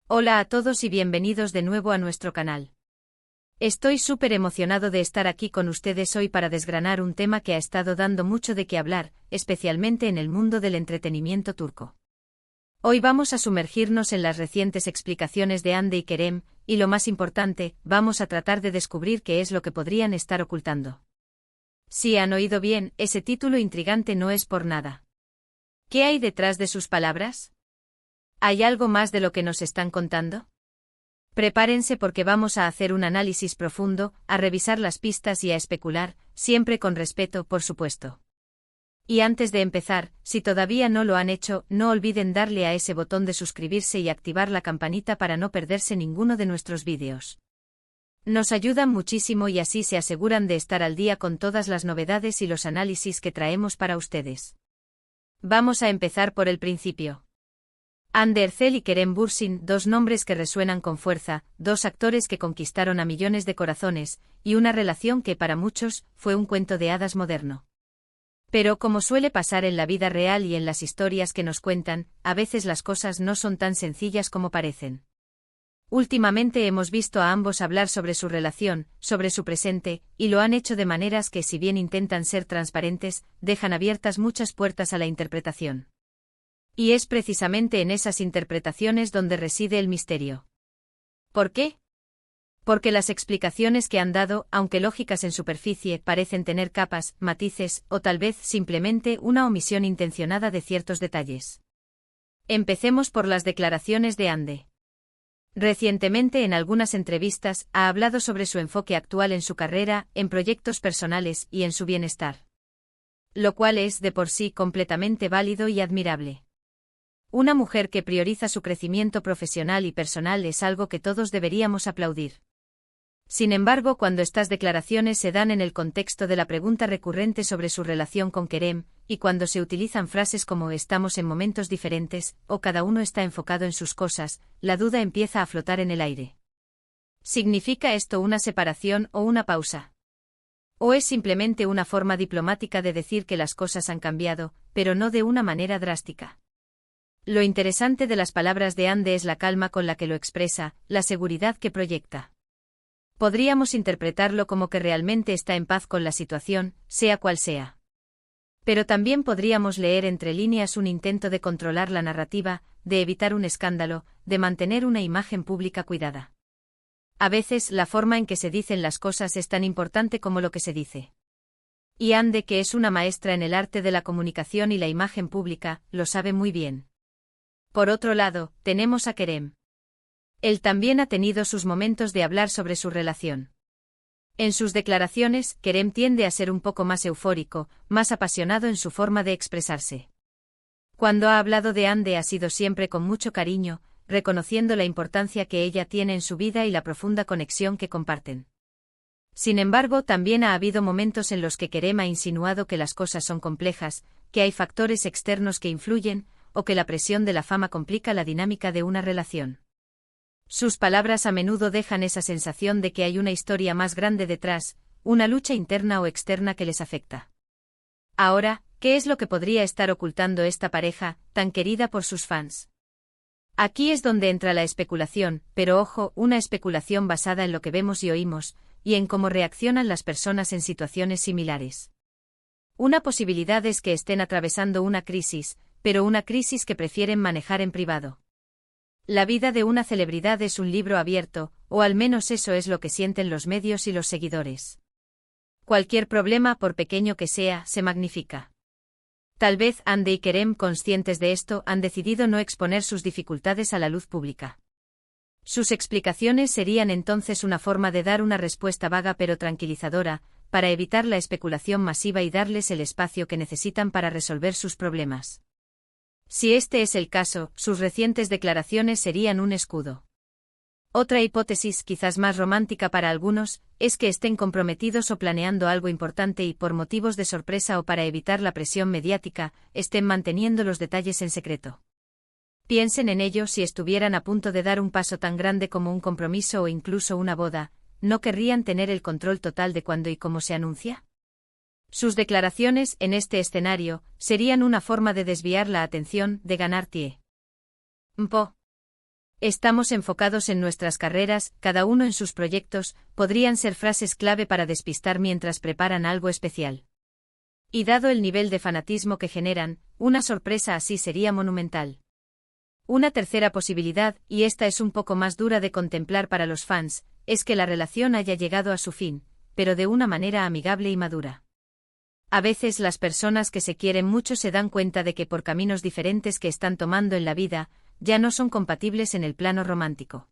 Hola a todos y bienvenidos de nuevo a nuestro canal. Estoy súper emocionado de estar aquí con ustedes hoy para desgranar un tema que ha estado dando mucho de qué hablar, especialmente en el mundo del entretenimiento turco. Hoy vamos a sumergirnos en las recientes explicaciones de Hande y Kerem, y lo más importante, vamos a tratar de descubrir qué es lo que podrían estar ocultando. Si han oído bien, ese título intrigante no es por nada. ¿Qué hay detrás de sus palabras? ¿Hay algo más de lo que nos están contando? Prepárense porque vamos a hacer un análisis profundo, a revisar las pistas y a especular, siempre con respeto, por supuesto. Y antes de empezar, si todavía no lo han hecho, no olviden darle a ese botón de suscribirse y activar la campanita para no perderse ninguno de nuestros vídeos. Nos ayudan muchísimo y así se aseguran de estar al día con todas las novedades y los análisis que traemos para ustedes. Vamos a empezar por el principio. Hande Erçel y Kerem Bürsin, dos nombres que resuenan con fuerza, dos actores que conquistaron a millones de corazones, y una relación que para muchos fue un cuento de hadas moderno. Pero como suele pasar en la vida real y en las historias que nos cuentan, a veces las cosas no son tan sencillas como parecen. Últimamente hemos visto a ambos hablar sobre su relación, sobre su presente, y lo han hecho de maneras que, si bien intentan ser transparentes, dejan abiertas muchas puertas a la interpretación. Y es precisamente en esas interpretaciones donde reside el misterio. ¿Por qué? Porque las explicaciones que han dado, aunque lógicas en superficie, parecen tener capas, matices, o tal vez simplemente una omisión intencionada de ciertos detalles. Empecemos por las declaraciones de Hande. Recientemente en algunas entrevistas ha hablado sobre su enfoque actual en su carrera, en proyectos personales y en su bienestar. Lo cual es de por sí completamente válido y admirable. Una mujer que prioriza su crecimiento profesional y personal es algo que todos deberíamos aplaudir. Sin embargo, cuando estas declaraciones se dan en el contexto de la pregunta recurrente sobre su relación con Kerem, y cuando se utilizan frases como «estamos en momentos diferentes» o «cada uno está enfocado en sus cosas», la duda empieza a flotar en el aire. ¿Significa esto una separación o una pausa? ¿O es simplemente una forma diplomática de decir que las cosas han cambiado, pero no de una manera drástica? Lo interesante de las palabras de Hande es la calma con la que lo expresa, la seguridad que proyecta. Podríamos interpretarlo como que realmente está en paz con la situación, sea cual sea. Pero también podríamos leer entre líneas un intento de controlar la narrativa, de evitar un escándalo, de mantener una imagen pública cuidada. A veces la forma en que se dicen las cosas es tan importante como lo que se dice. Y Hande, que es una maestra en el arte de la comunicación y la imagen pública, lo sabe muy bien. Por otro lado, tenemos a Kerem. Él también ha tenido sus momentos de hablar sobre su relación. En sus declaraciones, Kerem tiende a ser un poco más eufórico, más apasionado en su forma de expresarse. Cuando ha hablado de Hande ha sido siempre con mucho cariño, reconociendo la importancia que ella tiene en su vida y la profunda conexión que comparten. Sin embargo, también ha habido momentos en los que Kerem ha insinuado que las cosas son complejas, que hay factores externos que influyen, o que la presión de la fama complica la dinámica de una relación. Sus palabras a menudo dejan esa sensación de que hay una historia más grande detrás, una lucha interna o externa que les afecta. Ahora, ¿qué es lo que podría estar ocultando esta pareja, tan querida por sus fans? Aquí es donde entra la especulación, pero ojo, una especulación basada en lo que vemos y oímos, y en cómo reaccionan las personas en situaciones similares. Una posibilidad es que estén atravesando una crisis, pero una crisis que prefieren manejar en privado. La vida de una celebridad es un libro abierto, o al menos eso es lo que sienten los medios y los seguidores. Cualquier problema, por pequeño que sea, se magnifica. Tal vez Hande y Kerem, conscientes de esto, han decidido no exponer sus dificultades a la luz pública. Sus explicaciones serían entonces una forma de dar una respuesta vaga pero tranquilizadora, para evitar la especulación masiva y darles el espacio que necesitan para resolver sus problemas. Si este es el caso, sus recientes declaraciones serían un escudo. Otra hipótesis, quizás más romántica para algunos, es que estén comprometidos o planeando algo importante y, por motivos de sorpresa o para evitar la presión mediática, estén manteniendo los detalles en secreto. Piensen en ello: si estuvieran a punto de dar un paso tan grande como un compromiso o incluso una boda, ¿no querrían tener el control total de cuándo y cómo se anuncia? Sus declaraciones, en este escenario, serían una forma de desviar la atención, de ganar tiempo. Estamos enfocados en nuestras carreras, cada uno en sus proyectos, podrían ser frases clave para despistar mientras preparan algo especial. Y dado el nivel de fanatismo que generan, una sorpresa así sería monumental. Una tercera posibilidad, y esta es un poco más dura de contemplar para los fans, es que la relación haya llegado a su fin, pero de una manera amigable y madura. A veces las personas que se quieren mucho se dan cuenta de que por caminos diferentes que están tomando en la vida, ya no son compatibles en el plano romántico.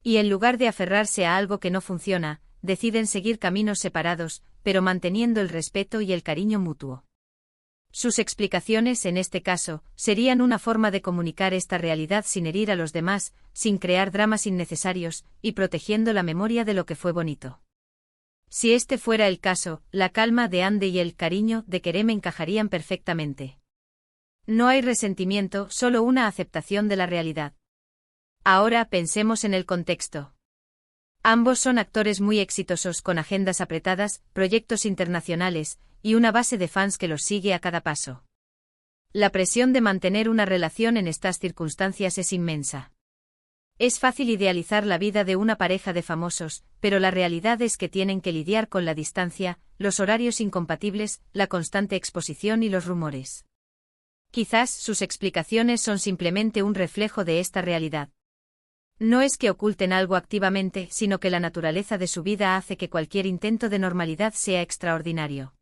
Y en lugar de aferrarse a algo que no funciona, deciden seguir caminos separados, pero manteniendo el respeto y el cariño mutuo. Sus explicaciones, en este caso, serían una forma de comunicar esta realidad sin herir a los demás, sin crear dramas innecesarios, y protegiendo la memoria de lo que fue bonito. Si este fuera el caso, la calma de Ande y el cariño de Kerem encajarían perfectamente. No hay resentimiento, solo una aceptación de la realidad. Ahora pensemos en el contexto. Ambos son actores muy exitosos con agendas apretadas, proyectos internacionales, y una base de fans que los sigue a cada paso. La presión de mantener una relación en estas circunstancias es inmensa. Es fácil idealizar la vida de una pareja de famosos, pero la realidad es que tienen que lidiar con la distancia, los horarios incompatibles, la constante exposición y los rumores. Quizás sus explicaciones son simplemente un reflejo de esta realidad. No es que oculten algo activamente, sino que la naturaleza de su vida hace que cualquier intento de normalidad sea extraordinario.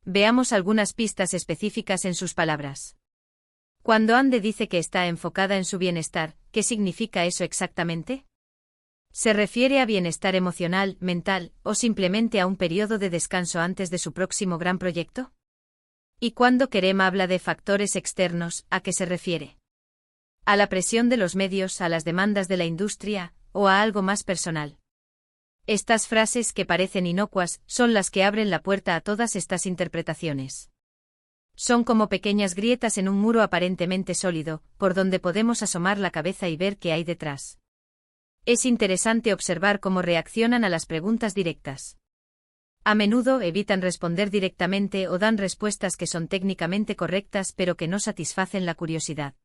Veamos algunas pistas específicas en sus palabras. Cuando Ande dice que está enfocada en su bienestar, ¿qué significa eso exactamente? ¿Se refiere a bienestar emocional, mental, o simplemente a un periodo de descanso antes de su próximo gran proyecto? ¿Y cuando Kerem habla de factores externos, a qué se refiere? ¿A la presión de los medios, a las demandas de la industria, o a algo más personal? Estas frases que parecen inocuas son las que abren la puerta a todas estas interpretaciones. Son como pequeñas grietas en un muro aparentemente sólido, por donde podemos asomar la cabeza y ver qué hay detrás. Es interesante observar cómo reaccionan a las preguntas directas. A menudo evitan responder directamente o dan respuestas que son técnicamente correctas pero que no satisfacen la curiosidad.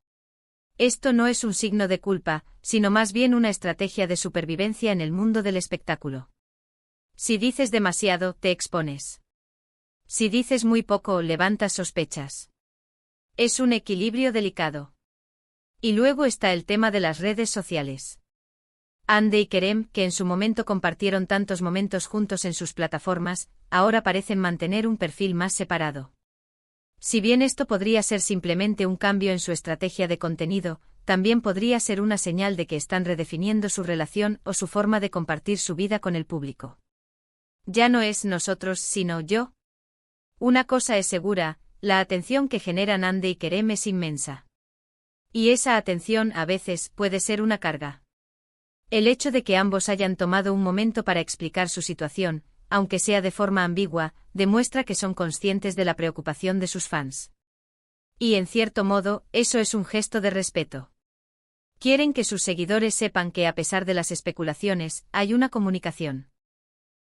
Esto no es un signo de culpa, sino más bien una estrategia de supervivencia en el mundo del espectáculo. Si dices demasiado, te expones. Si dices muy poco, levantas sospechas. Es un equilibrio delicado. Y luego está el tema de las redes sociales. Ande y Kerem, que en su momento compartieron tantos momentos juntos en sus plataformas, ahora parecen mantener un perfil más separado. Si bien esto podría ser simplemente un cambio en su estrategia de contenido, también podría ser una señal de que están redefiniendo su relación o su forma de compartir su vida con el público. Ya no es nosotros, sino yo. Una cosa es segura, la atención que generan Ande y Kerem es inmensa. Y esa atención a veces puede ser una carga. El hecho de que ambos hayan tomado un momento para explicar su situación, aunque sea de forma ambigua, demuestra que son conscientes de la preocupación de sus fans. Y en cierto modo, eso es un gesto de respeto. Quieren que sus seguidores sepan que a pesar de las especulaciones, hay una comunicación.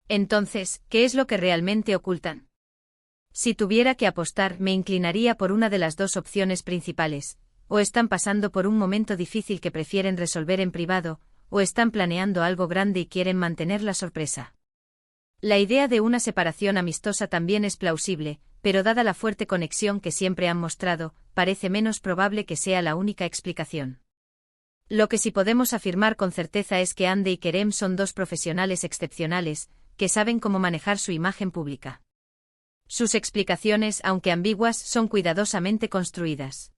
Entonces, ¿qué es lo que realmente ocultan? Si tuviera que apostar, me inclinaría por una de las dos opciones principales, o están pasando por un momento difícil que prefieren resolver en privado, o están planeando algo grande y quieren mantener la sorpresa. La idea de una separación amistosa también es plausible, pero dada la fuerte conexión que siempre han mostrado, parece menos probable que sea la única explicación. Lo que sí podemos afirmar con certeza es que Ande y Kerem son dos profesionales excepcionales, que saben cómo manejar su imagen pública. Sus explicaciones, aunque ambiguas, son cuidadosamente construidas.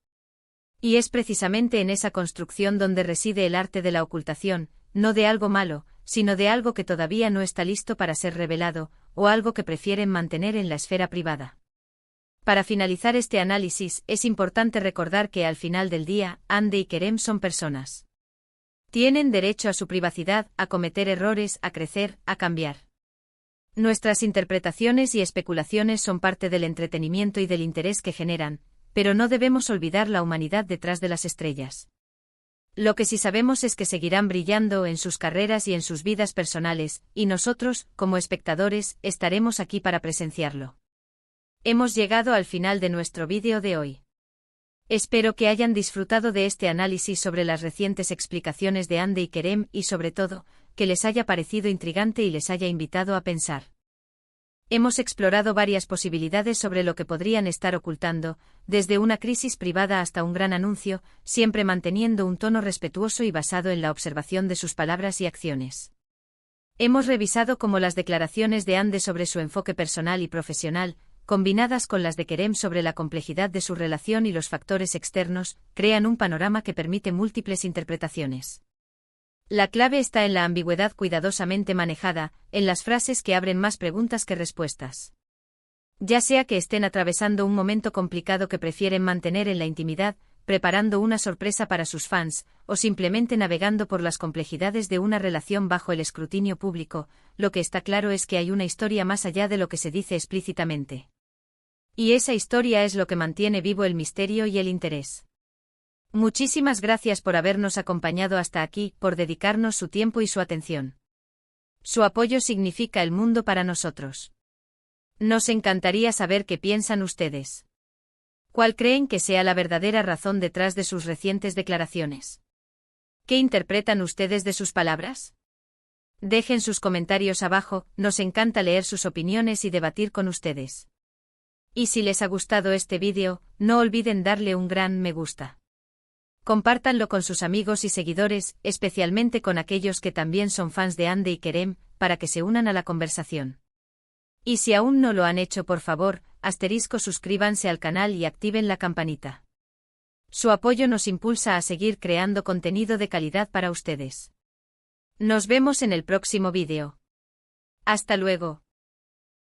Y es precisamente en esa construcción donde reside el arte de la ocultación, no de algo malo, sino de algo que todavía no está listo para ser revelado, o algo que prefieren mantener en la esfera privada. Para finalizar este análisis, es importante recordar que al final del día, Ande y Kerem son personas. Tienen derecho a su privacidad, a cometer errores, a crecer, a cambiar. Nuestras interpretaciones y especulaciones son parte del entretenimiento y del interés que generan, pero no debemos olvidar la humanidad detrás de las estrellas. Lo que sí sabemos es que seguirán brillando en sus carreras y en sus vidas personales, y nosotros, como espectadores, estaremos aquí para presenciarlo. Hemos llegado al final de nuestro vídeo de hoy. Espero que hayan disfrutado de este análisis sobre las recientes explicaciones de Hande y Kerem y sobre todo, que les haya parecido intrigante y les haya invitado a pensar. Hemos explorado varias posibilidades sobre lo que podrían estar ocultando, desde una crisis privada hasta un gran anuncio, siempre manteniendo un tono respetuoso y basado en la observación de sus palabras y acciones. Hemos revisado cómo las declaraciones de Hande sobre su enfoque personal y profesional, combinadas con las de Kerem sobre la complejidad de su relación y los factores externos, crean un panorama que permite múltiples interpretaciones. La clave está en la ambigüedad cuidadosamente manejada, en las frases que abren más preguntas que respuestas. Ya sea que estén atravesando un momento complicado que prefieren mantener en la intimidad, preparando una sorpresa para sus fans, o simplemente navegando por las complejidades de una relación bajo el escrutinio público, lo que está claro es que hay una historia más allá de lo que se dice explícitamente. Y esa historia es lo que mantiene vivo el misterio y el interés. Muchísimas gracias por habernos acompañado hasta aquí, por dedicarnos su tiempo y su atención. Su apoyo significa el mundo para nosotros. Nos encantaría saber qué piensan ustedes. ¿Cuál creen que sea la verdadera razón detrás de sus recientes declaraciones? ¿Qué interpretan ustedes de sus palabras? Dejen sus comentarios abajo, nos encanta leer sus opiniones y debatir con ustedes. Y si les ha gustado este vídeo, no olviden darle un gran me gusta. Compártanlo con sus amigos y seguidores, especialmente con aquellos que también son fans de Hande y Kerem, para que se unan a la conversación. Y si aún no lo han hecho, por favor, suscríbanse al canal y activen la campanita. Su apoyo nos impulsa a seguir creando contenido de calidad para ustedes. Nos vemos en el próximo vídeo. Hasta luego.